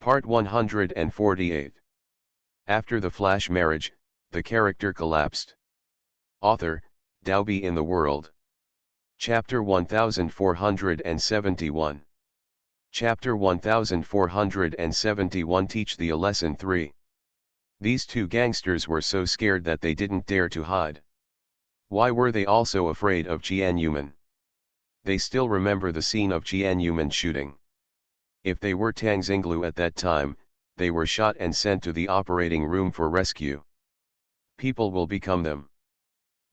Part 148. After the flash marriage, the character collapsed. Author, Dalby in the World. Chapter 1471. Chapter 1471 Teach the Lesson 3. These two gangsters were so scared that they didn't dare to hide. Why were they also afraid of Tiananmen? They still remember the scene of Tiananmen shooting. If they were Tang Xinglu at that time, they were shot and sent to the operating room for rescue. People will become them.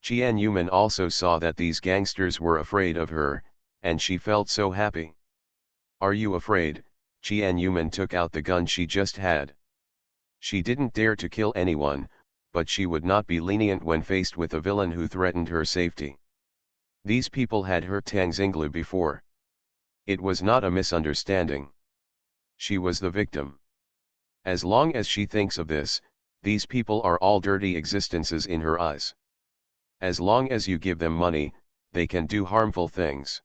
Tiananmen also saw that these gangsters were afraid of her, and she felt so happy. Are you afraid? Tiananmen took out the gun she just had. She didn't dare to kill anyone, but she would not be lenient when faced with a villain who threatened her safety. These people had hurt Tang Xinglu before. It was not a misunderstanding. She was the victim. As long as she thinks of this, these people are all dirty existences in her eyes. As long as you give them money, they can do harmful things.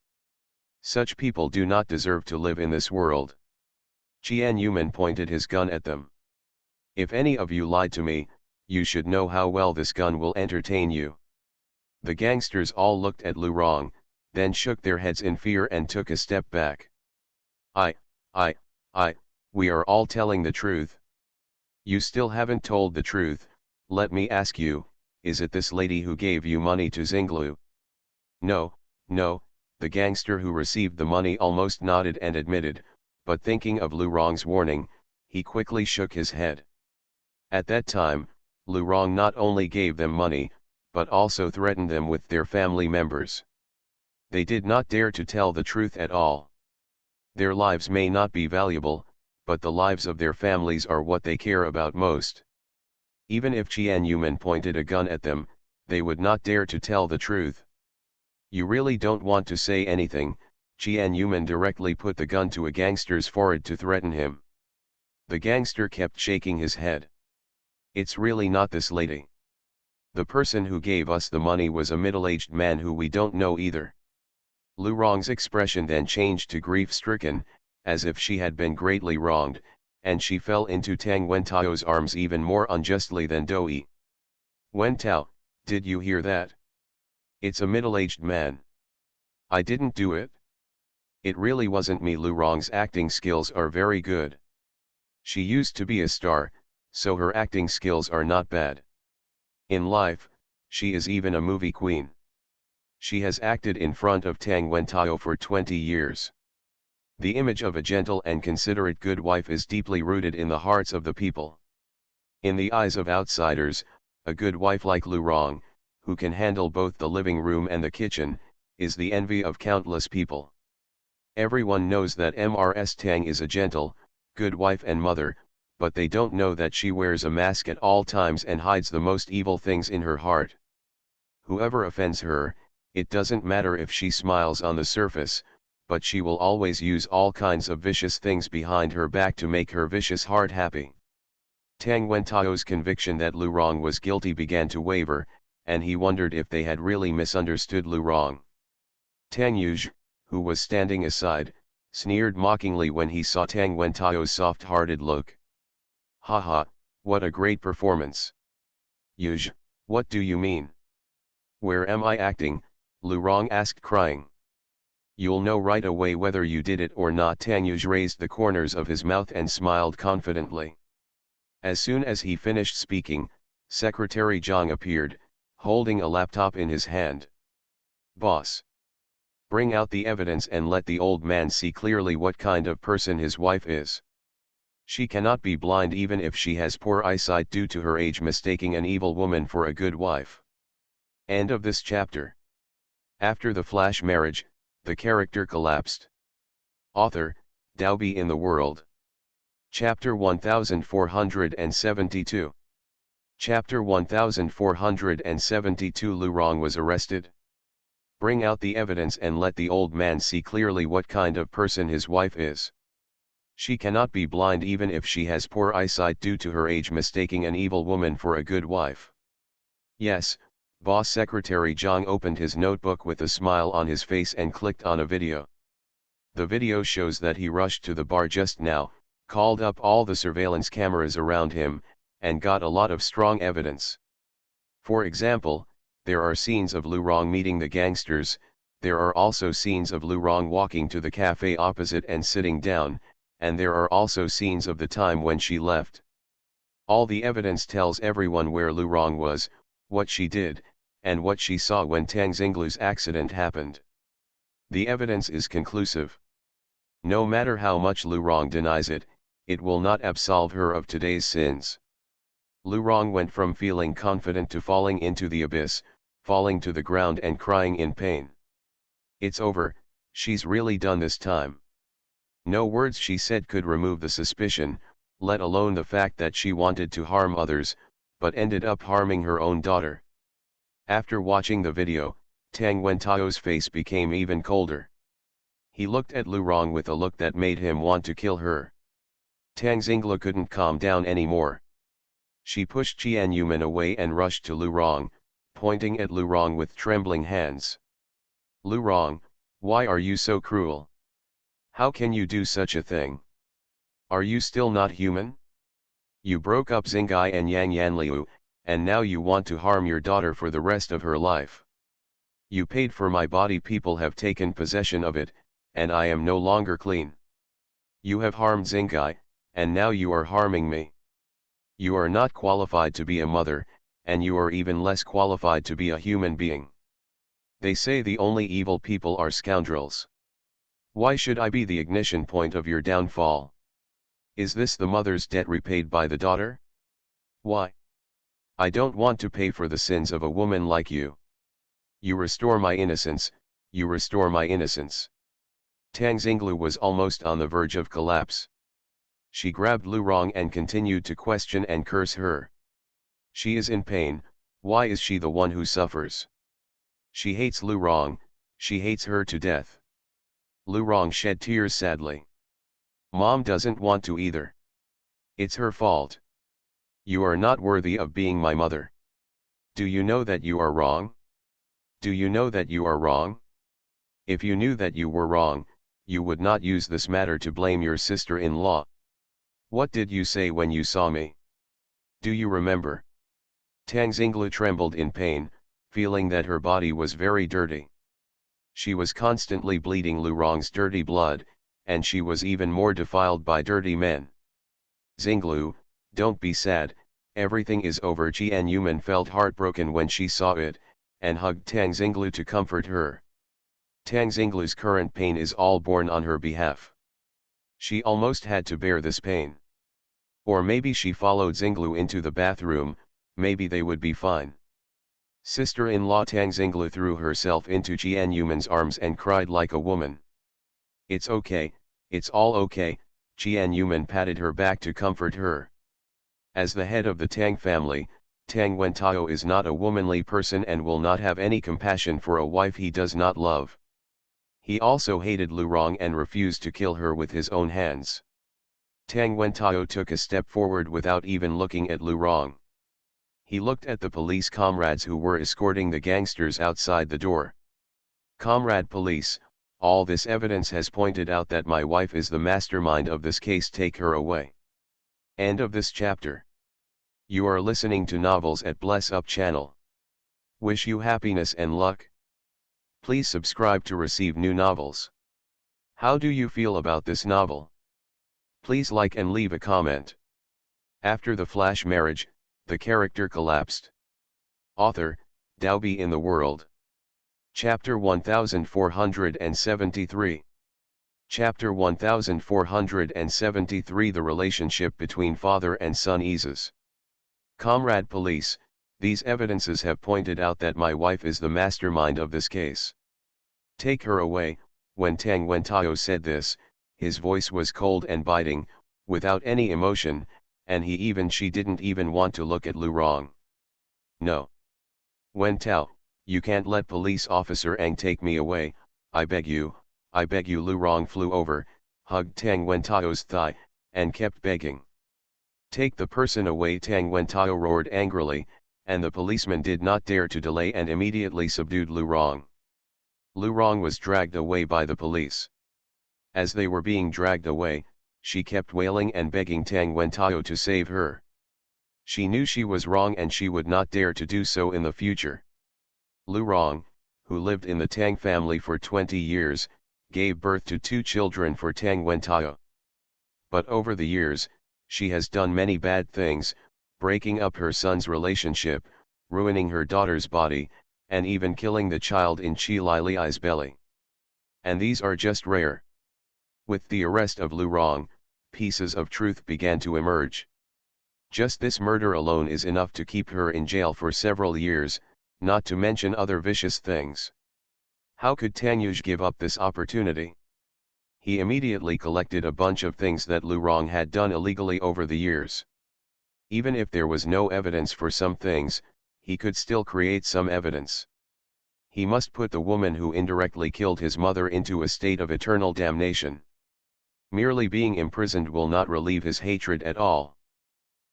Such people do not deserve to live in this world. Tiananmen pointed his gun at them. If any of you lied to me, you should know how well this gun will entertain you. The gangsters all looked at Lu Rong, then shook their heads in fear and took a step back. We are all telling the truth. You still haven't told the truth. Let me ask you, is it this lady who gave you money to Xinglu? No, the gangster who received the money almost nodded and admitted, but thinking of Lu Rong's warning, he quickly shook his head. At that time, Lu Rong not only gave them money, but also threatened them with their family members. They did not dare to tell the truth at all. Their lives may not be valuable, but the lives of their families are what they care about most. Even if Tiananmen pointed a gun at them, they would not dare to tell the truth. You really don't want to say anything. Tiananmen directly put the gun to a gangster's forehead to threaten him. The gangster kept shaking his head. It's really not this lady. The person who gave us the money was a middle-aged man who we don't know either. Lu Rong's expression then changed to grief-stricken, as if she had been greatly wronged, and she fell into Tang Wentao's arms even more unjustly than Doi. Wentao, did you hear that? It's a middle-aged man. I didn't do it. It really wasn't me. Lu Rong's acting skills are very good. She used to be a star, so her acting skills are not bad. In life, she is even a movie queen. She has acted in front of Tang Wentao for 20 years. The image of a gentle and considerate good wife is deeply rooted in the hearts of the people. In the eyes of outsiders, a good wife like Lu Rong, who can handle both the living room and the kitchen, is the envy of countless people. Everyone knows that Ms. Tang is a gentle, good wife and mother, but they don't know that she wears a mask at all times and hides the most evil things in her heart. Whoever offends her, it doesn't matter if she smiles on the surface, but she will always use all kinds of vicious things behind her back to make her vicious heart happy. Tang Wentao's conviction that Lu Rong was guilty began to waver, and he wondered if they had really misunderstood Lu Rong. Tang Yuge, who was standing aside, sneered mockingly when he saw Tang Wentao's soft-hearted look. Haha, what a great performance. Yuge, what do you mean? Where am I acting? Lu Rong asked, crying. You'll know right away whether you did it or not. Tang Yuge raised the corners of his mouth and smiled confidently. As soon as he finished speaking, Secretary Zhang appeared, holding a laptop in his hand. Boss. Bring out the evidence and let the old man see clearly what kind of person his wife is. She cannot be blind even if she has poor eyesight due to her age, mistaking an evil woman for a good wife. End of this chapter. After the flash marriage, the character collapsed. Author, Dalby in the World. Chapter 1472. Chapter 1472. Lu Rong was arrested. Bring out the evidence and let the old man see clearly what kind of person his wife is. She cannot be blind even if she has poor eyesight due to her age, mistaking an evil woman for a good wife. Yes, boss. Secretary Zhang opened his notebook with a smile on his face and clicked on a video. The video shows that he rushed to the bar just now, called up all the surveillance cameras around him, and got a lot of strong evidence. For example, there are scenes of Lu Rong meeting the gangsters, there are also scenes of Lu Rong walking to the cafe opposite and sitting down, and there are also scenes of the time when she left. All the evidence tells everyone where Lu Rong was, what she did, and what she saw when Tang Xinglu's accident happened. The evidence is conclusive. No matter how much Lu Rong denies it, it will not absolve her of today's sins. Lu Rong went from feeling confident to falling into the abyss, falling to the ground and crying in pain. It's over, she's really done this time. No words she said could remove the suspicion, let alone the fact that she wanted to harm others, but ended up harming her own daughter. After watching the video, Tang Wentao's face became even colder. He looked at Lu Rong with a look that made him want to kill her. Tang Xinglu couldn't calm down anymore. She pushed Qian Yuman away and rushed to Lu Rong, pointing at Lu Rong with trembling hands. Lu Rong, why are you so cruel? How can you do such a thing? Are you still not human? You broke up Xingai and Yang Yanliu, and now you want to harm your daughter for the rest of her life. You paid for my body, people have taken possession of it, and I am no longer clean. You have harmed Xingai, and now you are harming me. You are not qualified to be a mother, and you are even less qualified to be a human being. They say the only evil people are scoundrels. Why should I be the ignition point of your downfall? Is this the mother's debt repaid by the daughter? Why? I don't want to pay for the sins of a woman like you. You restore my innocence, you restore my innocence. Tang Xinglu was almost on the verge of collapse. She grabbed Lu Rong and continued to question and curse her. She is in pain, why is she the one who suffers? She hates Lu Rong, she hates her to death. Lu Rong shed tears sadly. Mom doesn't want to either. It's her fault. You are not worthy of being my mother. Do you know that you are wrong? Do you know that you are wrong? If you knew that you were wrong, you would not use this matter to blame your sister-in-law. What did you say when you saw me? Do you remember? Tang Xinglu trembled in pain, feeling that her body was very dirty. She was constantly bleeding Lu Rong's dirty blood, and she was even more defiled by dirty men. Xinglu, don't be sad, everything is over. Qian Yuman felt heartbroken when she saw it, and hugged Tang Xinglu to comfort her. Tang Xinglu's current pain is all borne on her behalf. She almost had to bear this pain. Or maybe she followed Xinglu into the bathroom, maybe they would be fine. Sister-in-law Tang Xinglu threw herself into Qian Yuman's arms and cried like a woman. It's okay, it's all okay, Qian Yuman patted her back to comfort her. As the head of the Tang family, Tang Wentao is not a womanly person and will not have any compassion for a wife he does not love. He also hated Lu Rong and refused to kill her with his own hands. Tang Wentao took a step forward without even looking at Lu Rong. He looked at the police comrades who were escorting the gangsters outside the door. Comrade police, all this evidence has pointed out that my wife is the mastermind of this case. Take her away. End of this chapter. You are listening to Novels at Bless Up channel. Wish you happiness and luck. Please subscribe to receive new novels. How do you feel about this novel? Please like and leave a comment. After the flash marriage, the character collapsed. Author, Daobi in the World. Chapter 1473. Chapter 1473. The relationship between father and son eases. Comrade police, these evidences have pointed out that my wife is the mastermind of this case. Take her away. When Tang Wentao said this, his voice was cold and biting, without any emotion, and she didn't even want to look at Lu Rong. No. Wentao, you can't let police officer Ang take me away, I beg you, I beg you. Lu Rong flew over, hugged Tang Wentao's thigh, and kept begging. Take the person away. Tang Wentao roared angrily, and the policeman did not dare to delay and immediately subdued Lu Rong. Lu Rong was dragged away by the police. As they were being dragged away, she kept wailing and begging Tang Wentao to save her. She knew she was wrong and she would not dare to do so in the future. Lu Rong, who lived in the Tang family for 20 years, gave birth to 2 children for Tang Wentao. But over the years, she has done many bad things, breaking up her son's relationship, ruining her daughter's body, and even killing the child in Chi Li Li's belly. And these are just rare. With the arrest of Lu Rong, pieces of truth began to emerge. Just this murder alone is enough to keep her in jail for several years, not to mention other vicious things. How could Tang Yuge give up this opportunity? He immediately collected a bunch of things that Lu Rong had done illegally over the years. Even if there was no evidence for some things, he could still create some evidence. He must put the woman who indirectly killed his mother into a state of eternal damnation. Merely being imprisoned will not relieve his hatred at all.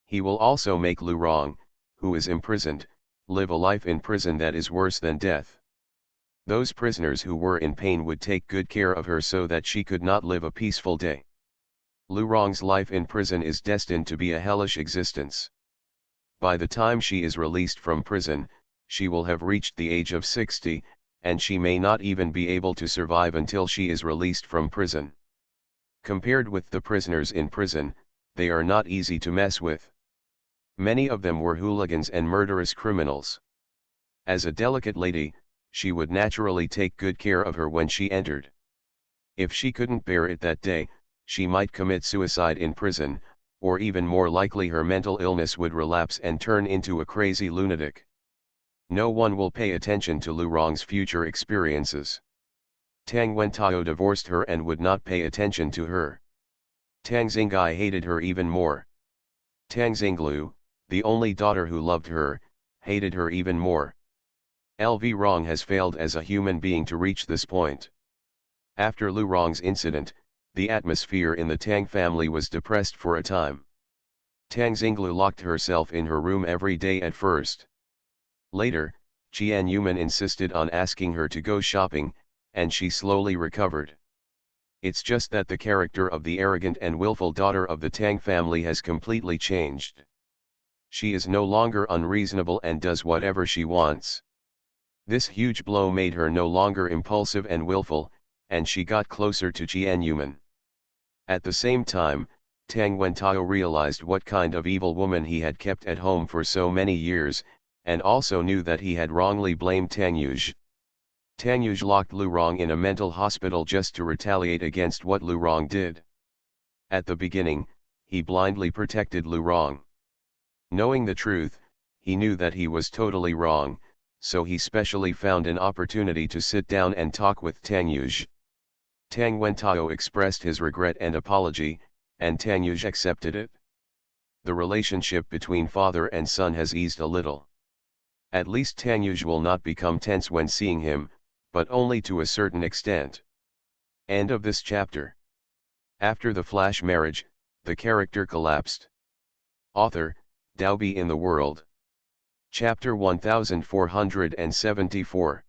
He will also make Lu Rong, who is imprisoned, live a life in prison that is worse than death. Those prisoners who were in pain would take good care of her so that she could not live a peaceful day. Lu Rong's life in prison is destined to be a hellish existence. By the time she is released from prison, she will have reached the age of 60, and she may not even be able to survive until she is released from prison. Compared with the prisoners in prison, they are not easy to mess with. Many of them were hooligans and murderous criminals. As a delicate lady, she would naturally take good care of her when she entered. If she couldn't bear it that day, she might commit suicide in prison, or even more likely her mental illness would relapse and turn into a crazy lunatic. No one will pay attention to Lu Rong's future experiences. Tang Wentao divorced her and would not pay attention to her. Tang Xingai hated her even more. Tang Xinglu, the only daughter who loved her, hated her even more. LV Rong has failed as a human being to reach this point. After Lu Rong's incident, the atmosphere in the Tang family was depressed for a time. Tang Xinglu locked herself in her room every day at first. Later, Qian Yuman insisted on asking her to go shopping, and she slowly recovered. It's just that the character of the arrogant and willful daughter of the Tang family has completely changed. She is no longer unreasonable and does whatever she wants. This huge blow made her no longer impulsive and willful, and she got closer to Qian Yuman. At the same time, Tang Wentao realized what kind of evil woman he had kept at home for so many years, and also knew that he had wrongly blamed Tang Yuge. Tang Yuge locked Lu Rong in a mental hospital just to retaliate against what Lu Rong did. At the beginning, he blindly protected Lu Rong. Knowing the truth, he knew that he was totally wrong, so he specially found an opportunity to sit down and talk with Tang Yuge. Tang Wentao expressed his regret and apology, and Tang Yuge accepted it. The relationship between father and son has eased a little. At least Tang Yuge will not become tense when seeing him, but only to a certain extent. End of this chapter. After the flash marriage, the character collapsed. Author, Daobi in the World. Chapter 1474.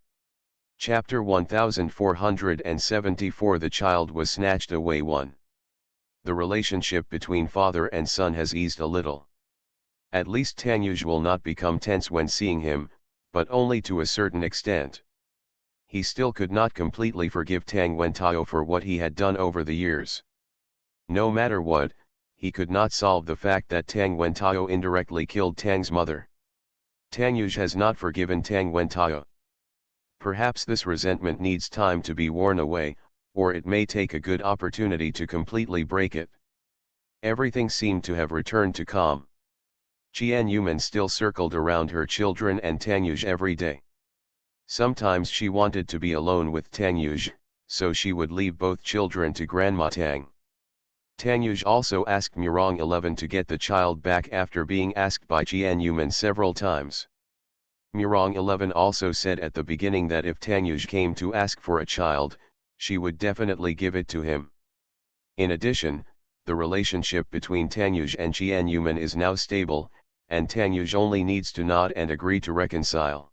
Chapter 1474. The child was snatched away. 1. The relationship between father and son has eased a little. At least Tang Yuge will not become tense when seeing him, but only to a certain extent. He still could not completely forgive Tang Wentao for what he had done over the years. No matter what, he could not solve the fact that Tang Wentao indirectly killed Tang's mother. Tang Yuge has not forgiven Tang Wentao. Perhaps this resentment needs time to be worn away, or it may take a good opportunity to completely break it. Everything seemed to have returned to calm. Qian Yuman still circled around her children and Tang Yuge every day. Sometimes she wanted to be alone with Tang Yuge, so she would leave both children to Grandma Tang. Tang Yuge also asked Murong 11 to get the child back after being asked by Qian Yuman several times. Murong 11 also said at the beginning that if Tang Yuge came to ask for a child, she would definitely give it to him. In addition, the relationship between Tang Yuge and Qian Yuman is now stable, and Tang Yuge only needs to nod and agree to reconcile.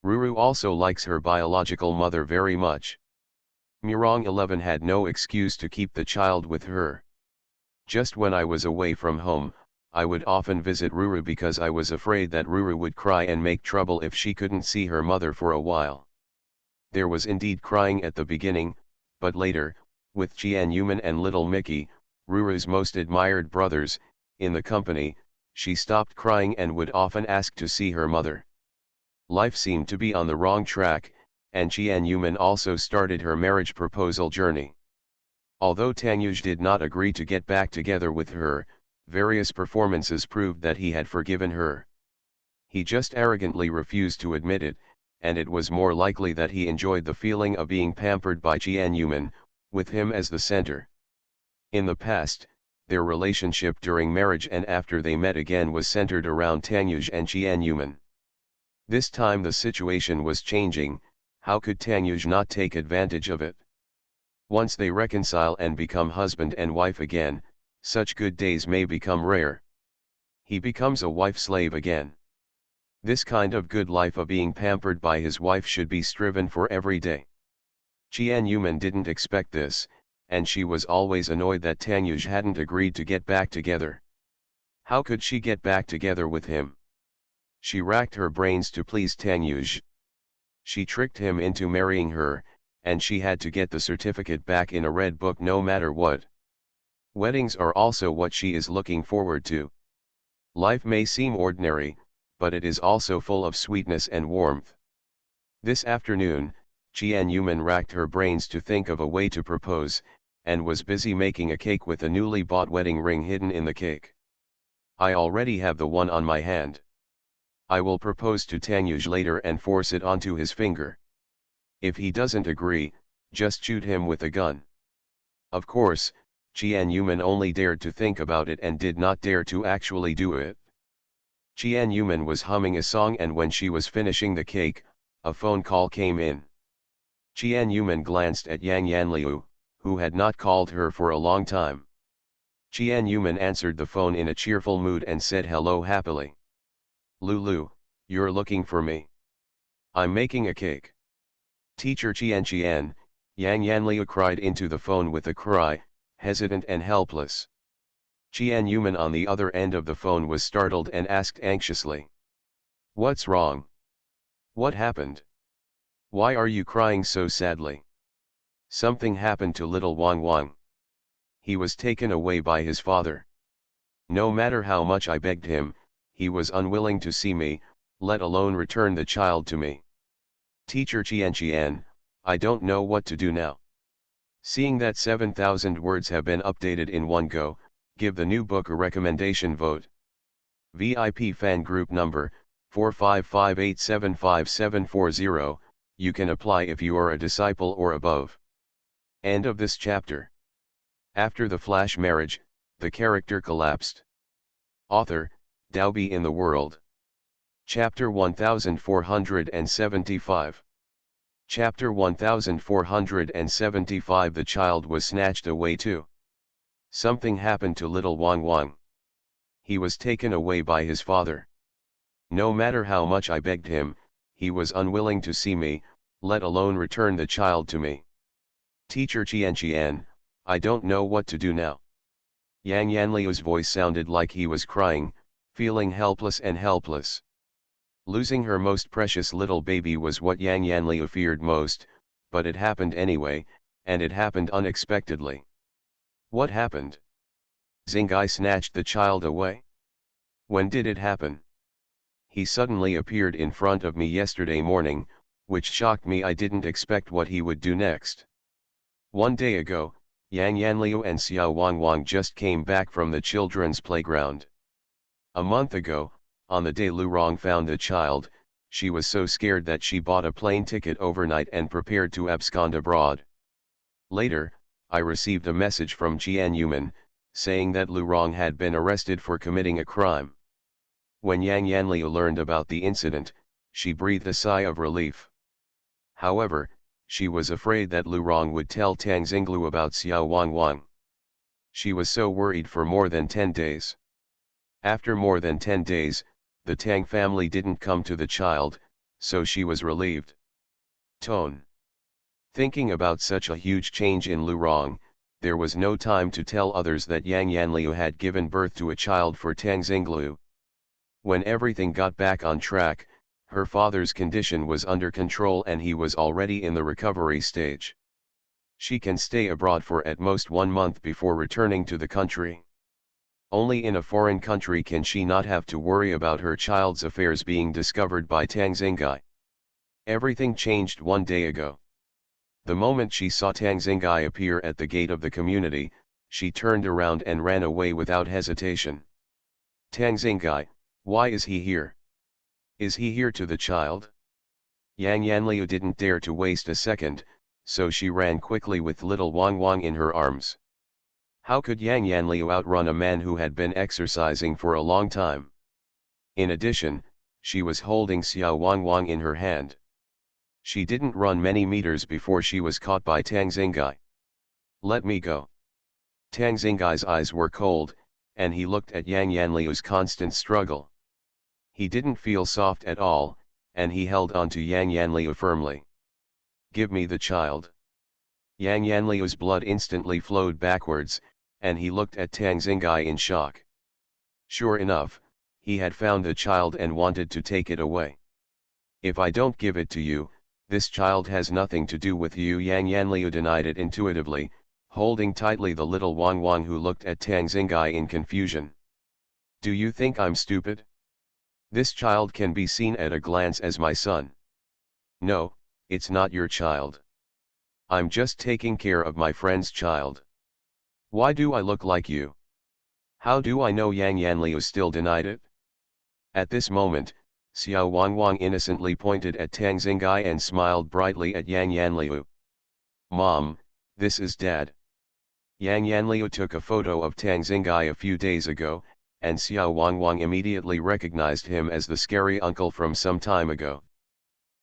Ruru also likes her biological mother very much. Murong 11 had no excuse to keep the child with her. Just when I was away from home, I would often visit Ruru because I was afraid that Ruru would cry and make trouble if she couldn't see her mother for a while. There was indeed crying at the beginning, but later, with Jianyuman and little Mickey, Ruru's most admired brothers, in the company, she stopped crying and would often ask to see her mother. Life seemed to be on the wrong track, and Jianyuman also started her marriage proposal journey. Although Tanyuj did not agree to get back together with her, various performances proved that he had forgiven her. He just arrogantly refused to admit it, and it was more likely that he enjoyed the feeling of being pampered by Jianyuman, with him as the center. In the past, their relationship during marriage and after they met again was centered around Tanyuj and Jianyuman. This time the situation was changing. How could Tanyuj not take advantage of it? Once they reconcile and become husband and wife again, such good days may become rare. He becomes a wife slave again. This kind of good life of being pampered by his wife should be striven for every day. Jianyuman didn't expect this, and she was always annoyed that Tanyuj hadn't agreed to get back together. How could she get back together with him? She racked her brains to please Tanyuj. She tricked him into marrying her, and she had to get the certificate back in a red book no matter what. Weddings are also what she is looking forward to. Life may seem ordinary, but it is also full of sweetness and warmth. This afternoon, Jianyuman racked her brains to think of a way to propose, and was busy making a cake with a newly bought wedding ring hidden in the cake. I already have the one on my hand. I will propose to Tanyuj later and force it onto his finger. If he doesn't agree, just shoot him with a gun. Of course, Jianyuman only dared to think about it and did not dare to actually do it. Jianyuman was humming a song, and when she was finishing the cake, a phone call came in. Jianyuman glanced at Yang Yanliu, who had not called her for a long time. Jianyuman answered the phone in a cheerful mood and said hello happily. "Lulu, you're looking for me. I'm making a cake." "Teacher Qian," Yang Yanliu cried into the phone with a cry, hesitant and helpless. Jianyuman on the other end of the phone was startled and asked anxiously. "What's wrong? What happened? Why are you crying so sadly?" "Something happened to little Wang Wang. He was taken away by his father. No matter how much I begged him, he was unwilling to see me, let alone return the child to me. Teacher Qian, I don't know what to do now." Seeing that 7,000 words have been updated in one go, give the new book a recommendation vote. VIP fan group number 4558755740. You can apply if you are a disciple or above. End of this chapter. After the flash marriage, the character collapsed. Author, Daobi in the World. Chapter 1475. Chapter 1475. The child was snatched away too. Something happened to little Wang Wang. He was taken away by his father. No matter how much I begged him, he was unwilling to see me, let alone return the child to me. Teacher Qian, I don't know what to do now. Yang Yanliu's voice sounded like he was crying, feeling helpless and helpless. Losing her most precious little baby was what Yang Yanliu feared most, but it happened anyway, and it happened unexpectedly. What happened? Xingai snatched the child away? When did it happen? He suddenly appeared in front of me yesterday morning, which shocked me. I didn't expect what he would do next. One day ago, Yang Yanliu and Xiao Wangwang just came back from the children's playground. A month ago, on the day Lu Rong found the child, she was so scared that she bought a plane ticket overnight and prepared to abscond abroad. Later, I received a message from Jianyuman, saying that Lu Rong had been arrested for committing a crime. When Yang Yanliu learned about the incident, she breathed a sigh of relief. However, she was afraid that Lu Rong would tell Tang Xinglu about Xiao Wangwang. She was so worried for more than 10 days. After more than 10 days, the Tang family didn't come to the child, so she was relieved. Tone. Thinking about such a huge change in Lu Rong, there was no time to tell others that Yang Yanliu had given birth to a child for Tang Xinglu. When everything got back on track, her father's condition was under control and he was already in the recovery stage. She can stay abroad for at most 1 month before returning to the country. Only in a foreign country can she not have to worry about her child's affairs being discovered by Tang Xingai. Everything changed 1 day ago. The moment she saw Tang Xingai appear at the gate of the community, she turned around and ran away without hesitation. Tang Xingai, why is he here? Is he here to the child? Yang Yanliu didn't dare to waste a second, so she ran quickly with little Wang Wang in her arms. How could Yang Yanliu outrun a man who had been exercising for a long time? In addition, she was holding Xiao Wang Wang in her hand. She didn't run many meters before she was caught by Tang Xingai. Let me go. Tang Xingai's eyes were cold, and he looked at Yang Yanliu's constant struggle. He didn't feel soft at all, and he held on to Yang Yanliu firmly. Give me the child. Yang Yanliu's blood instantly flowed backwards, and he looked at Tang Xingai in shock. Sure enough, he had found the child and wanted to take it away. If I don't give it to you, this child has nothing to do with you. Yang Yanliu denied it intuitively, holding tightly the little Wang Wang, who looked at Tang Xingai in confusion. Do you think I'm stupid? This child can be seen at a glance as my son. No, it's not your child. I'm just taking care of my friend's child. Why do I look like you? How do I know? Yang Yanliu still denied it. At this moment, Xiao Wang Wang innocently pointed at Tang Xingai and smiled brightly at Yang Yanliu. Mom, this is Dad. Yang Yanliu took a photo of Tang Xingai a few days ago, and Xiao Wang Wang immediately recognized him as the scary uncle from some time ago.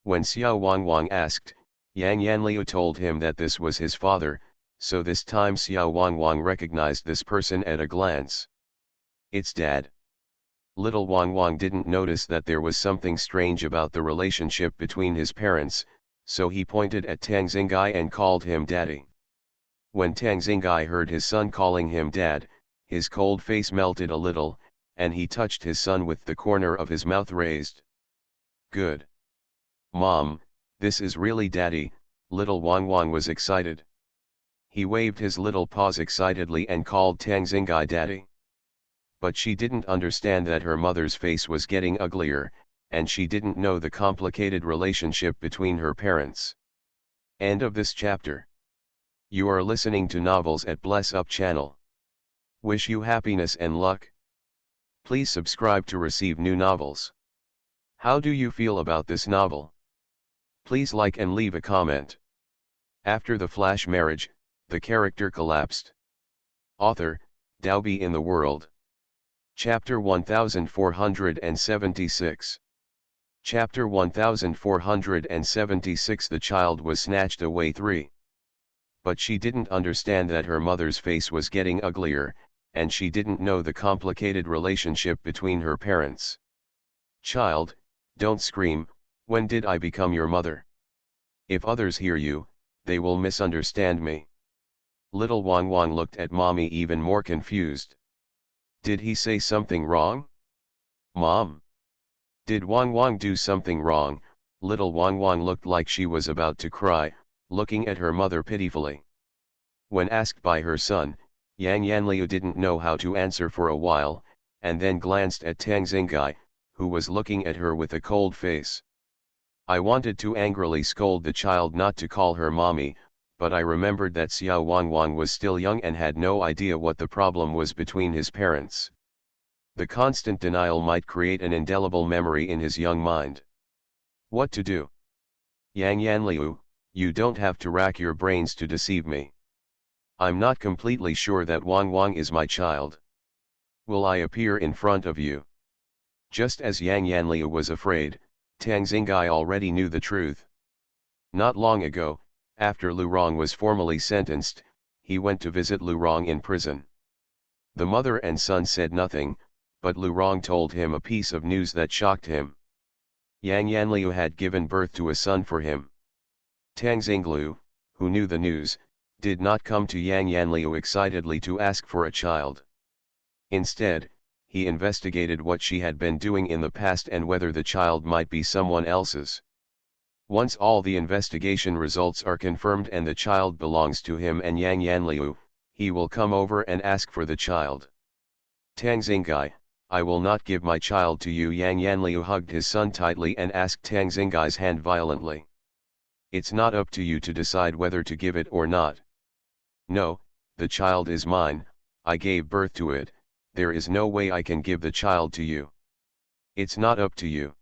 When Xiao Wang Wang asked, Yang Yanliu told him that this was his father, so this time Xiao Wang Wang recognized this person at a glance. It's Dad. Little Wang Wang didn't notice that there was something strange about the relationship between his parents, so he pointed at Tang Xingai and called him Daddy. When Tang Xingai heard his son calling him Dad, his cold face melted a little, and he touched his son with the corner of his mouth raised. Good. Mom, this is really Daddy. Little Wang Wang was excited. He waved his little paws excitedly and called Tang Xingai Daddy. But she didn't understand that her mother's face was getting uglier, and she didn't know the complicated relationship between her parents. End of this chapter. You are listening to Novels at Bless Up channel. Wish you happiness and luck. Please subscribe to receive new novels. How do you feel about this novel? Please like and leave a comment. After the flash marriage, the character collapsed. Author, Daobi in the World. Chapter 1476. Chapter 1476. The child was snatched away. 3. But she didn't understand that her mother's face was getting uglier, and she didn't know the complicated relationship between her parents. Child, don't scream. When did I become your mother? If others hear you, they will misunderstand me. Little Wang Wang looked at mommy even more confused. Did he say something wrong? Mom? Did Wang Wang do something wrong? Little Wang Wang looked like she was about to cry, looking at her mother pitifully. When asked by her son, Yang Yanliu didn't know how to answer for a while, and then glanced at Tang Xingai, who was looking at her with a cold face. I wanted to angrily scold the child not to call her mommy, but I remembered that Xiao Wang Wang was still young and had no idea what the problem was between his parents. The constant denial might create an indelible memory in his young mind. What to do? Yang Yanliu, you don't have to rack your brains to deceive me. I'm not completely sure that Wang Wang is my child. Will I appear in front of you? Just as Yang Yanliu was afraid, Tang Xingai already knew the truth. Not long ago, after Lu Rong was formally sentenced, he went to visit Lu Rong in prison. The mother and son said nothing, but Lu Rong told him a piece of news that shocked him. Yang Yanliu had given birth to a son for him. Tang Xinglu, who knew the news, did not come to Yang Yanliu excitedly to ask for a child. Instead, he investigated what she had been doing in the past and whether the child might be someone else's. Once all the investigation results are confirmed and the child belongs to him and Yang Yanliu, he will come over and ask for the child. Tang Xingai, I will not give my child to you. Yang Yanliu hugged his son tightly and asked Tang Xingai's hand violently. It's not up to you to decide whether to give it or not. No, the child is mine, I gave birth to it, there is no way I can give the child to you. It's not up to you.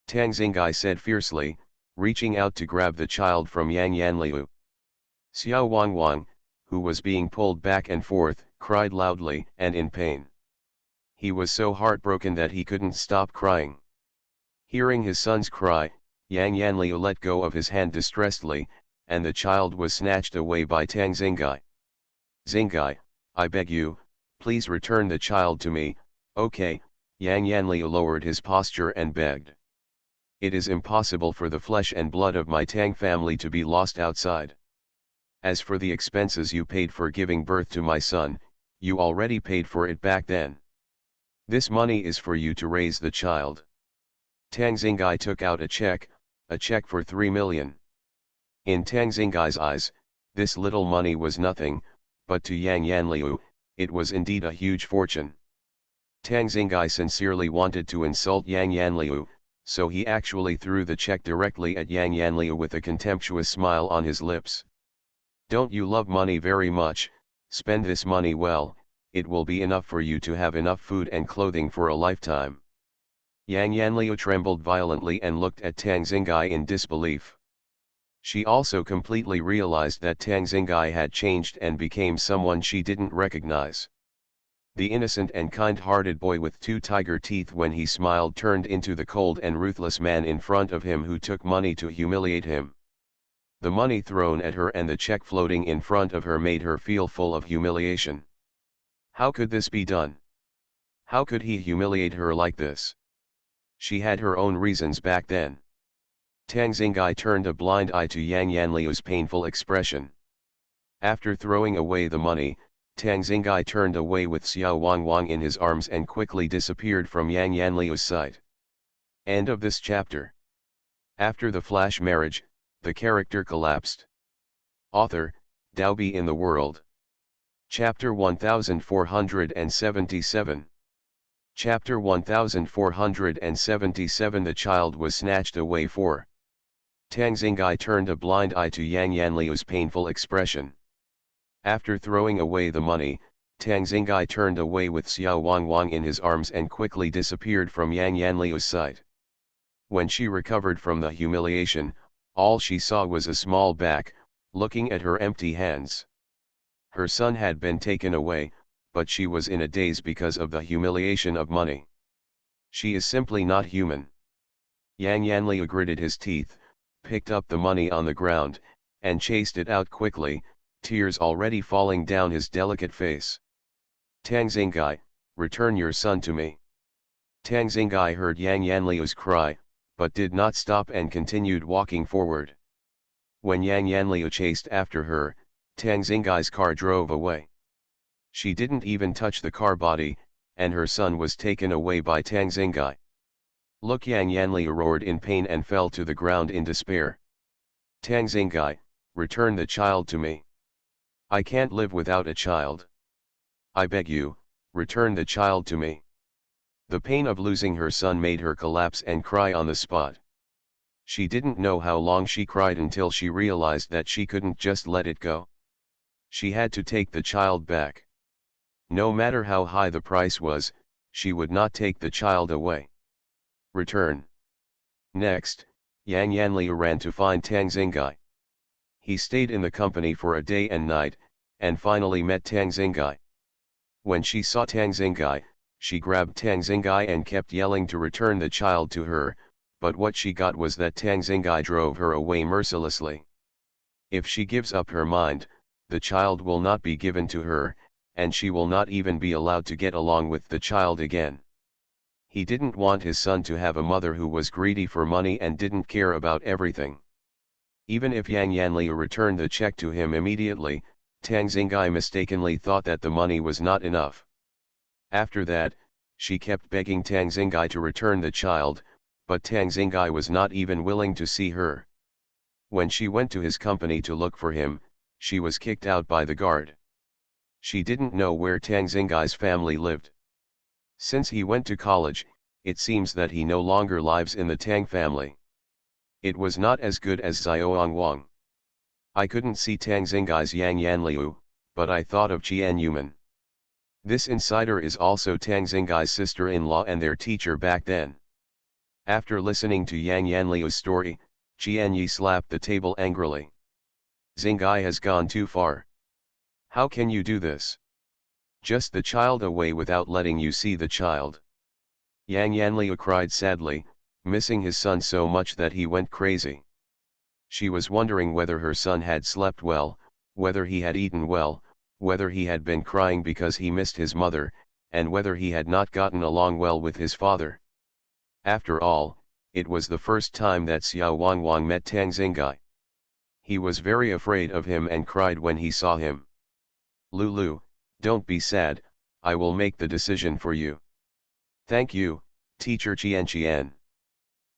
Tang Xingai said fiercely, reaching out to grab the child from Yang Yanliu. Xiao Wangwang, who was being pulled back and forth, cried loudly and in pain. He was so heartbroken that he couldn't stop crying. Hearing his son's cry, Yang Yanliu let go of his hand distressedly, and the child was snatched away by Tang Xingai. Xingai, I beg you, please return the child to me, okay? Yang Yanliu lowered his posture and begged. It is impossible for the flesh and blood of my Tang family to be lost outside. As for the expenses you paid for giving birth to my son, you already paid for it back then. This money is for you to raise the child. Tang Xingai took out a check for 3 million. In Tang Xingai's eyes, this little money was nothing, but to Yang Yanliu, it was indeed a huge fortune. Tang Xingai sincerely wanted to insult Yang Yanliu, so he actually threw the check directly at Yang Yanliu with a contemptuous smile on his lips. Don't you love money very much? Spend this money well, it will be enough for you to have enough food and clothing for a lifetime. Yang Yanliu trembled violently and looked at Tang Xingai in disbelief. She also completely realized that Tang Xingai had changed and became someone she didn't recognize. The innocent and kind-hearted boy with 2 tiger teeth when he smiled turned into the cold and ruthless man in front of him who took money to humiliate him. The money thrown at her and the check floating in front of her made her feel full of humiliation. How could this be done? How could he humiliate her like this? She had her own reasons back then. Tang Xingai turned a blind eye to Yang Yanliu's painful expression. After throwing away the money, Tang Xingai turned away with Xiao Wangwang in his arms and quickly disappeared from Yang Yanliu's sight. End of this chapter. After the flash marriage, the character collapsed. Author, Daobi in the World. Chapter 1477. Chapter 1477. The child was snatched away for. Tang Xingai turned a blind eye to Yang Yanliu's painful expression. After throwing away the money, Tang Xingai turned away with Xiao Wangwang in his arms and quickly disappeared from Yang Yanliu's sight. When she recovered from the humiliation, all she saw was a small back, looking at her empty hands. Her son had been taken away, but she was in a daze because of the humiliation of money. She is simply not human. Yang Yanliu gritted his teeth, picked up the money on the ground, and chased it out quickly, tears already falling down his delicate face. Tang Xingai, return your son to me. Tang Xingai heard Yang Yanliu's cry, but did not stop and continued walking forward. When Yang Yanliu chased after her, Tang Xingai's car drove away. She didn't even touch the car body, and her son was taken away by Tang Xingai. Look! Yang Yanliu roared in pain and fell to the ground in despair. Tang Xingai, return the child to me. I can't live without a child. I beg you, return the child to me. The pain of losing her son made her collapse and cry on the spot. She didn't know how long she cried until she realized that she couldn't just let it go. She had to take the child back. No matter how high the price was, she would not take the child away. Return. Next, Yang Yanliu ran to find Tang Xingai. He stayed in the company for a day and night, and finally met Tang Xingai. When she saw Tang Xingai, she grabbed Tang Xingai and kept yelling to return the child to her, but what she got was that Tang Xingai drove her away mercilessly. If she gives up her mind, the child will not be given to her, and she will not even be allowed to get along with the child again. He didn't want his son to have a mother who was greedy for money and didn't care about everything. Even if Yang Yanliu returned the check to him immediately, Tang Xingai mistakenly thought that the money was not enough. After that, she kept begging Tang Xingai to return the child, but Tang Xingai was not even willing to see her. When she went to his company to look for him, she was kicked out by the guard. She didn't know where Tang Xingai's family lived. Since he went to college, it seems that he no longer lives in the Tang family. It was not as good as Xiaoang Wang. I couldn't see Tang Xingai's Yang Yanliu, but I thought of Qian Yuman. This insider is also Tang Xingai's sister-in-law and their teacher back then. After listening to Yang Yanliu's story, Qian Yi slapped the table angrily. Xingai has gone too far. How can you do this? Just the child away without letting you see the child. Yang Yanliu cried sadly, missing his son so much that he went crazy. She was wondering whether her son had slept well, whether he had eaten well, whether he had been crying because he missed his mother, and whether he had not gotten along well with his father. After all, it was the first time that Xiao Wangwang met Tang Xingai. He was very afraid of him and cried when he saw him. Lulu, don't be sad, I will make the decision for you. Thank you, teacher Qian.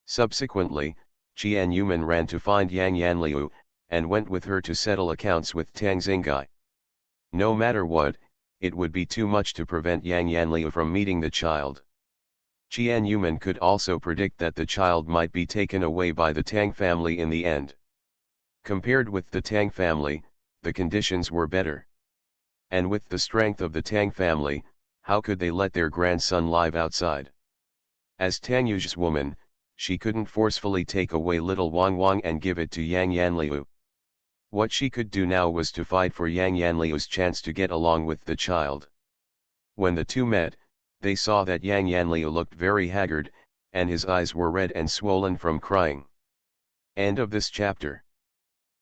Subsequently, Qian Yuman ran to find Yang Yanliu, and went with her to settle accounts with Tang Xingai. No matter what, it would be too much to prevent Yang Yanliu from meeting the child. Qian Yuman could also predict that the child might be taken away by the Tang family in the end. Compared with the Tang family, the conditions were better. And with the strength of the Tang family, how could they let their grandson live outside? As Tang Yu's woman, she couldn't forcefully take away little Wang Wang and give it to Yang Yanliu. What she could do now was to fight for Yang Yanliu's chance to get along with the child. When the two met, they saw that Yang Yanliu looked very haggard, and his eyes were red and swollen from crying. End of this chapter.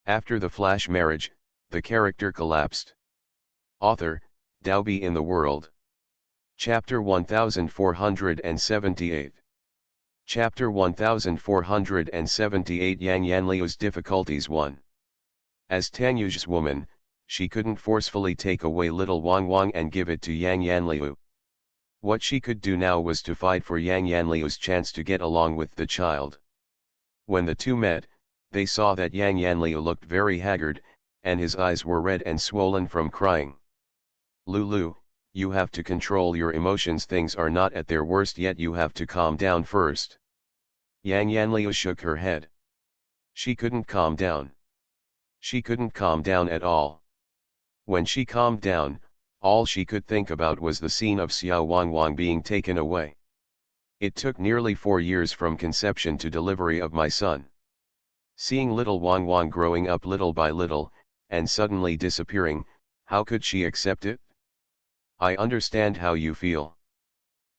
After the flash marriage, the character collapsed. Author, Daobi in the World. Chapter 1478. Chapter 1478 Yang Yanliu's Difficulties 1. As Tang Yu's woman, she couldn't forcefully take away little Wang Wang and give it to Yang Yanliu. What she could do now was to fight for Yang Yanliu's chance to get along with the child. When the two met, they saw that Yang Yanliu looked very haggard, and his eyes were red and swollen from crying. Lulu, you have to control your emotions. Things are not at their worst yet, you have to calm down first. Yang Yanliu shook her head. She couldn't calm down. She couldn't calm down at all. When she calmed down, all she could think about was the scene of Xiao Wangwang being taken away. It took nearly 4 years from conception to delivery of my son. Seeing little Wangwang growing up little by little, and suddenly disappearing, how could she accept it? I understand how you feel.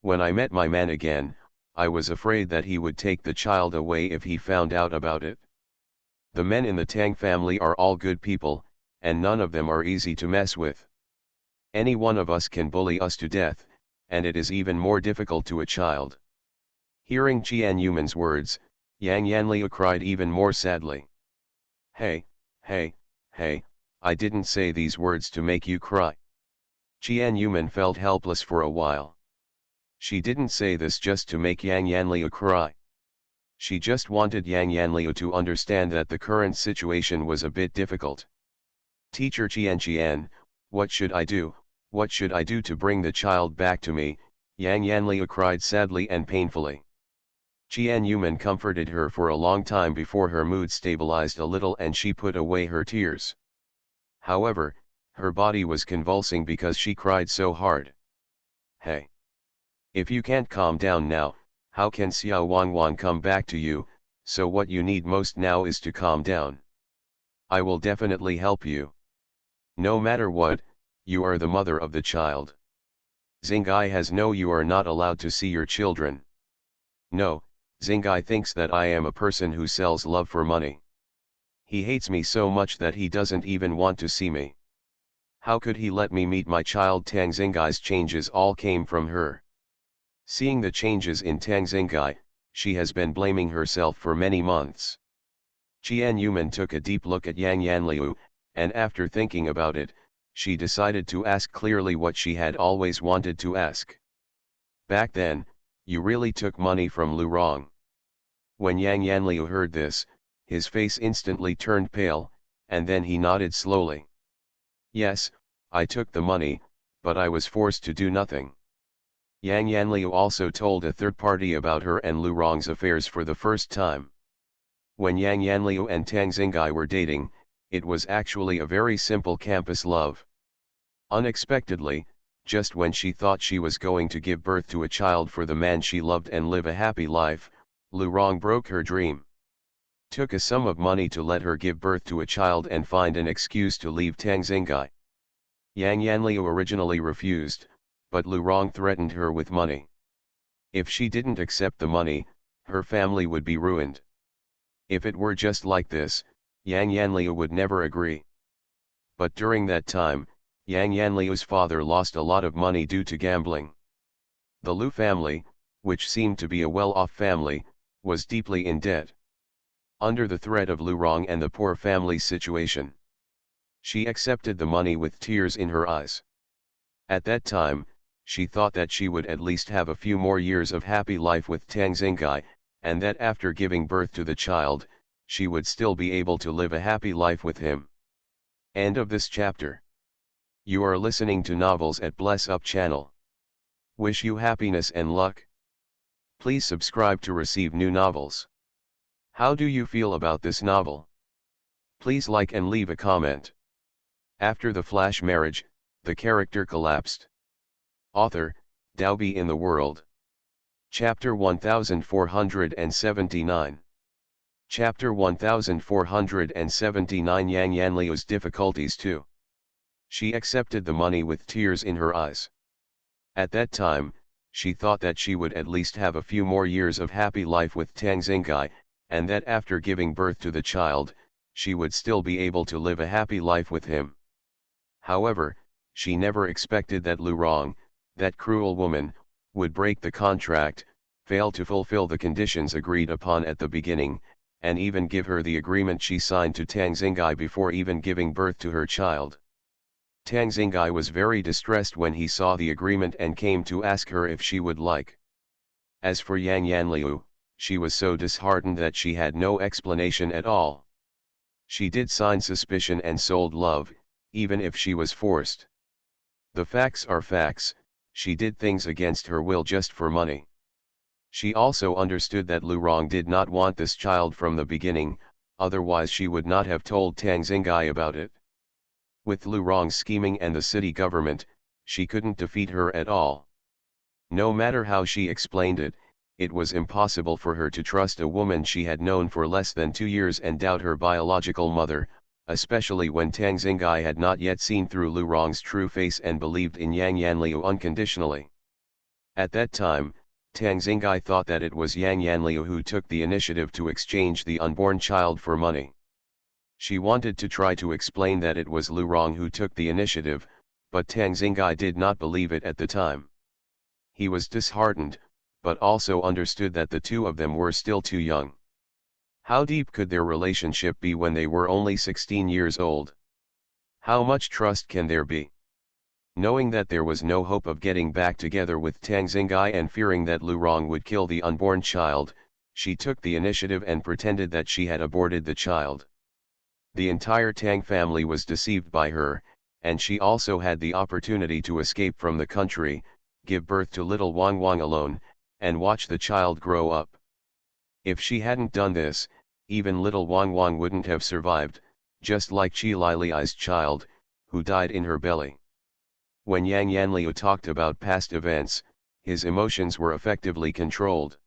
When I met my man again, I was afraid that he would take the child away if he found out about it. The men in the Tang family are all good people, and none of them are easy to mess with. Any one of us can bully us to death, and it is even more difficult to a child. Hearing Qian Yuman's words, Yang Yanliu cried even more sadly. Hey, I didn't say these words to make you cry. Qian Yuman felt helpless for a while. She didn't say this just to make Yang Yanliu cry. She just wanted Yang Yanliu to understand that the current situation was a bit difficult. Teacher Qian, what should I do? What should I do to bring the child back to me? Yang Yanliu cried sadly and painfully. Qian Yuman comforted her for a long time before her mood stabilized a little and she put away her tears. However, her body was convulsing because she cried so hard. Hey! If you can't calm down now, how can Xiao Wangwang come back to you? So what you need most now is to calm down. I will definitely help you. No matter what, you are the mother of the child. Xingai has no, you are not allowed to see your children. No, Xingai thinks that I am a person who sells love for money. He hates me so much that he doesn't even want to see me. How could he let me meet my child? Tang Xingai's changes all came from her. Seeing the changes in Tang Xingai, she has been blaming herself for many months. Qian Yuman took a deep look at Yang Yanliu, and after thinking about it, she decided to ask clearly what she had always wanted to ask. Back then, you really took money from Lu Rong? When Yang Yanliu heard this, his face instantly turned pale, and then he nodded slowly. Yes, I took the money, but I was forced to do nothing. Yang Yanliu also told a third party about her and Lu Rong's affairs for the first time. When Yang Yanliu and Tang Xingai were dating, it was actually a very simple campus love. Unexpectedly, just when she thought she was going to give birth to a child for the man she loved and live a happy life, Lu Rong broke her dream. Took a sum of money to let her give birth to a child and find an excuse to leave Tang Xingai. Yang Yanliu originally refused, but Lu Rong threatened her with money. If she didn't accept the money, her family would be ruined. If it were just like this, Yang Yanliu would never agree. But during that time, Yang Yanliu's father lost a lot of money due to gambling. The Lu family, which seemed to be a well-off family, was deeply in debt. Under the threat of Lu Rong and the poor family's situation, she accepted the money with tears in her eyes. At that time, she thought that she would at least have a few more years of happy life with Tang Xingai, and that after giving birth to the child, she would still be able to live a happy life with him. End of this chapter. You are listening to Novels at Bless Up channel. Wish you happiness and luck. Please subscribe to receive new novels. How do you feel about this novel? Please like and leave a comment. After the flash marriage, the character collapsed. Author, Daobi in the World. Chapter 1479. Chapter 1479 Yang Yanliu's difficulties too. She accepted the money with tears in her eyes. At that time, she thought that she would at least have a few more years of happy life with Tang Xingai, and that after giving birth to the child, she would still be able to live a happy life with him. However, she never expected that Lu Rong, that cruel woman, would break the contract, fail to fulfill the conditions agreed upon at the beginning, and even give her the agreement she signed to Tang Xingai before even giving birth to her child. Tang Xingai was very distressed when he saw the agreement and came to ask her if she would like. As for Yang Yanliu, she was so disheartened that she had no explanation at all. She did sign suspicion and sold love, even if she was forced. The facts are facts, she did things against her will just for money. She also understood that Lu Rong did not want this child from the beginning, otherwise she would not have told Tang Xingai about it. With Lu Rong's scheming and the city government, she couldn't defeat her at all. No matter how she explained it, it was impossible for her to trust a woman she had known for less than 2 years and doubt her biological mother, especially when Tang Xingai had not yet seen through Lu Rong's true face and believed in Yang Yanliu unconditionally. At that time, Tang Xingai thought that it was Yang Yanliu who took the initiative to exchange the unborn child for money. She wanted to try to explain that it was Lu Rong who took the initiative, but Tang Xingai did not believe it at the time. He was disheartened, but also understood that the two of them were still too young. How deep could their relationship be when they were only 16 years old? How much trust can there be? Knowing that there was no hope of getting back together with Tang Xingai and fearing that Lu Rong would kill the unborn child, she took the initiative and pretended that she had aborted the child. The entire Tang family was deceived by her, and she also had the opportunity to escape from the country, give birth to little Wang Wang alone, and watch the child grow up. If she hadn't done this, even little Wang Wang wouldn't have survived, just like Qi Lili's child, who died in her belly. When Yang Yanliu talked about past events, his emotions were effectively controlled.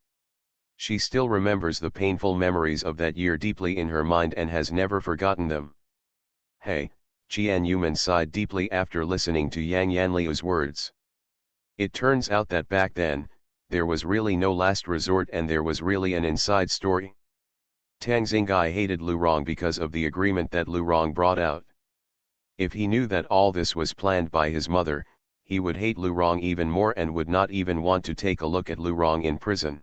She still remembers the painful memories of that year deeply in her mind and has never forgotten them. Hey, Qian Yuman sighed deeply after listening to Yang Yanliu's words. It turns out that back then, there was really no last resort and there was really an inside story. Tang Xingai hated Lu Rong because of the agreement that Lu Rong brought out. If he knew that all this was planned by his mother, he would hate Lu Rong even more and would not even want to take a look at Lu Rong in prison.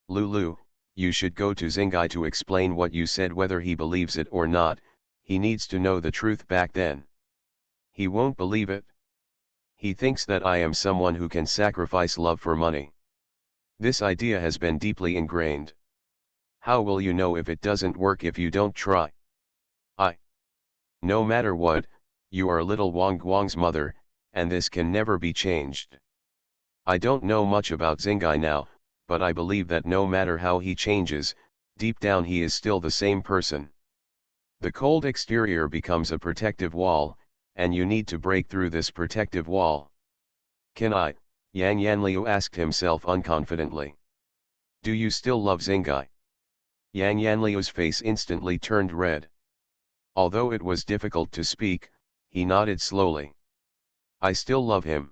Lu, You should go to Zingai to explain what you said, whether he believes it or not. He needs to know the truth back then. He won't believe it. He thinks that I am someone who can sacrifice love for money. This idea has been deeply ingrained. How will you know if it doesn't work if you don't try? No matter what, you are little Wang Guang's mother, and this can never be changed. I don't know much about Zingai now, but I believe that no matter how he changes, deep down he is still the same person. The cold exterior becomes a protective wall, and you need to break through this protective wall. Can I? Yang Yanliu asked himself unconfidently. Do you still love Zingai? Yang Yanliu's face instantly turned red. Although it was difficult to speak, he nodded slowly. I still love him.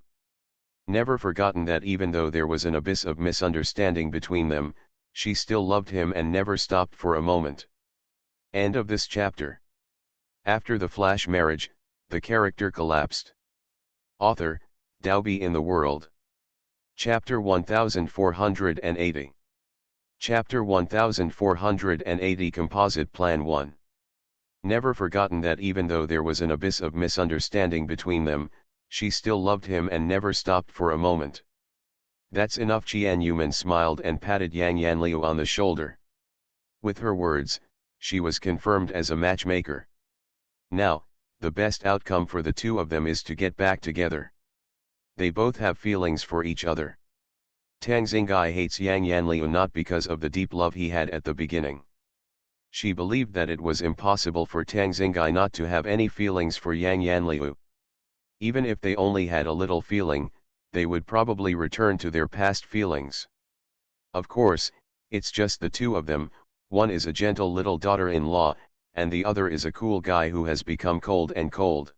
Never forgotten that even though there was an abyss of misunderstanding between them, she still loved him and never stopped for a moment. End of this chapter. After the flash marriage, the character collapsed. Author, Daobi in the World. Chapter 1480. Chapter 1480 Composite Plan 1. Never forgotten that even though there was an abyss of misunderstanding between them, she still loved him and never stopped for a moment. That's enough. Qian Yuman smiled and patted Yang Yanliu on the shoulder. With her words, she was confirmed as a matchmaker. Now, the best outcome for the two of them is to get back together. They both have feelings for each other. Tang Zingai hates Yang Yanliu not because of the deep love he had at the beginning. She believed that it was impossible for Tang Zingai not to have any feelings for Yang Yanliu. Even if they only had a little feeling, they would probably return to their past feelings. Of course, it's just the two of them. One is a gentle little daughter-in-law, and the other is a cool guy who has become cold and cold.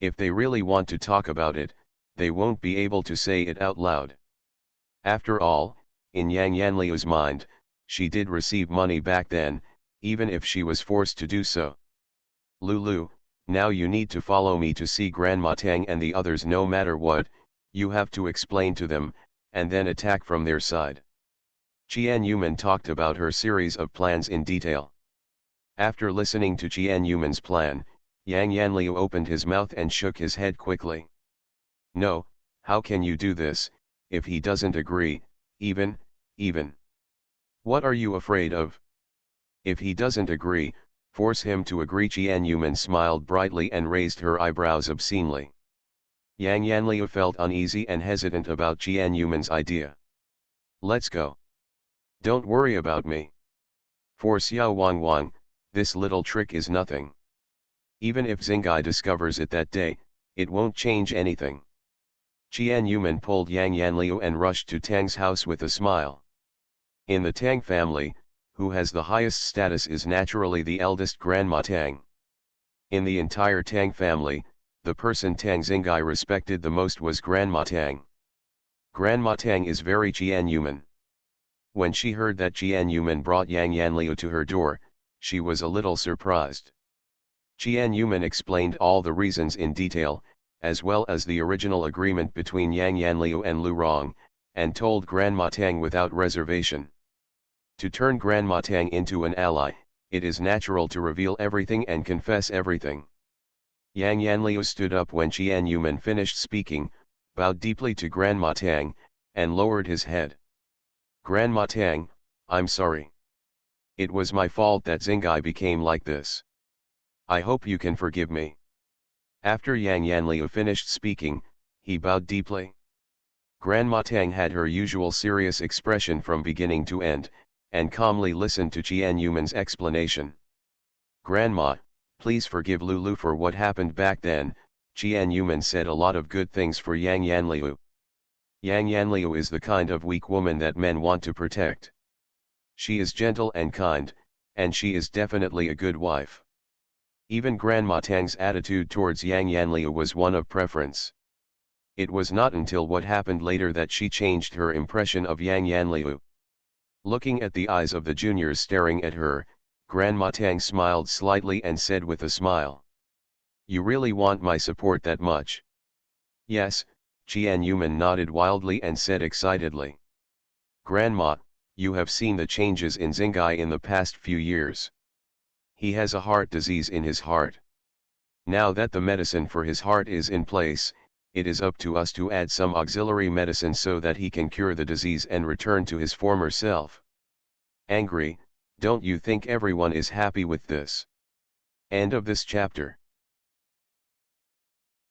If they really want to talk about it, they won't be able to say it out loud. After all, in Yang Yanliu's mind, she did receive money back then, even if she was forced to do so. Lulu, now you need to follow me to see Grandma Tang and the others. No matter what, you have to explain to them, and then attack from their side. Qian Yuman talked about her series of plans in detail. After listening to Qian Yuman's plan, Yang Yanliu opened his mouth and shook his head quickly. No, how can you do this, if he doesn't agree, even? What are you afraid of? If he doesn't agree, force him to agree. Qian Yuman smiled brightly and raised her eyebrows obscenely. Yang Yanliu felt uneasy and hesitant about Qian Yuman's idea. Let's go. Don't worry about me. For Xiao Wang, this little trick is nothing. Even if Zingai discovers it that day, it won't change anything. Qian Yuman pulled Yang Yanliu and rushed to Tang's house with a smile. In the Tang family, who has the highest status is naturally the eldest Grandma Tang. In the entire Tang family, the person Tang Zingai respected the most was Grandma Tang. Grandma Tang is very Qian Yuman. When she heard that Qian Yuman brought Yang Yanliu to her door, she was a little surprised. Qian Yuman explained all the reasons in detail, as well as the original agreement between Yang Yanliu and Lu Rong, and told Grandma Tang without reservation. To turn Grandma Tang into an ally, it is natural to reveal everything and confess everything. Yang Yanliu stood up when Qian Yuman finished speaking, bowed deeply to Grandma Tang, and lowered his head. Grandma Tang, I'm sorry. It was my fault that Zingai became like this. I hope you can forgive me. After Yang Yanliu finished speaking, he bowed deeply. Grandma Tang had her usual serious expression from beginning to end, and calmly listened to Qian Yuman's explanation. Grandma, please forgive Lulu for what happened back then. Qian Yuman said a lot of good things for Yang Yanliu. Yang Yanliu is the kind of weak woman that men want to protect. She is gentle and kind, and she is definitely a good wife. Even Grandma Tang's attitude towards Yang Yanliu was one of preference. It was not until what happened later that she changed her impression of Yang Yanliu. Looking at the eyes of the juniors staring at her, Grandma Tang smiled slightly and said with a smile. You really want my support that much? Yes, Qian Yuman nodded wildly and said excitedly. Grandma, You have seen the changes in Zingai in the past few years. He has a heart disease in his heart. Now that the medicine for his heart is in place, it is up to us to add some auxiliary medicine so that he can cure the disease and return to his former self. Angry, don't you think everyone is happy with this? End of this chapter.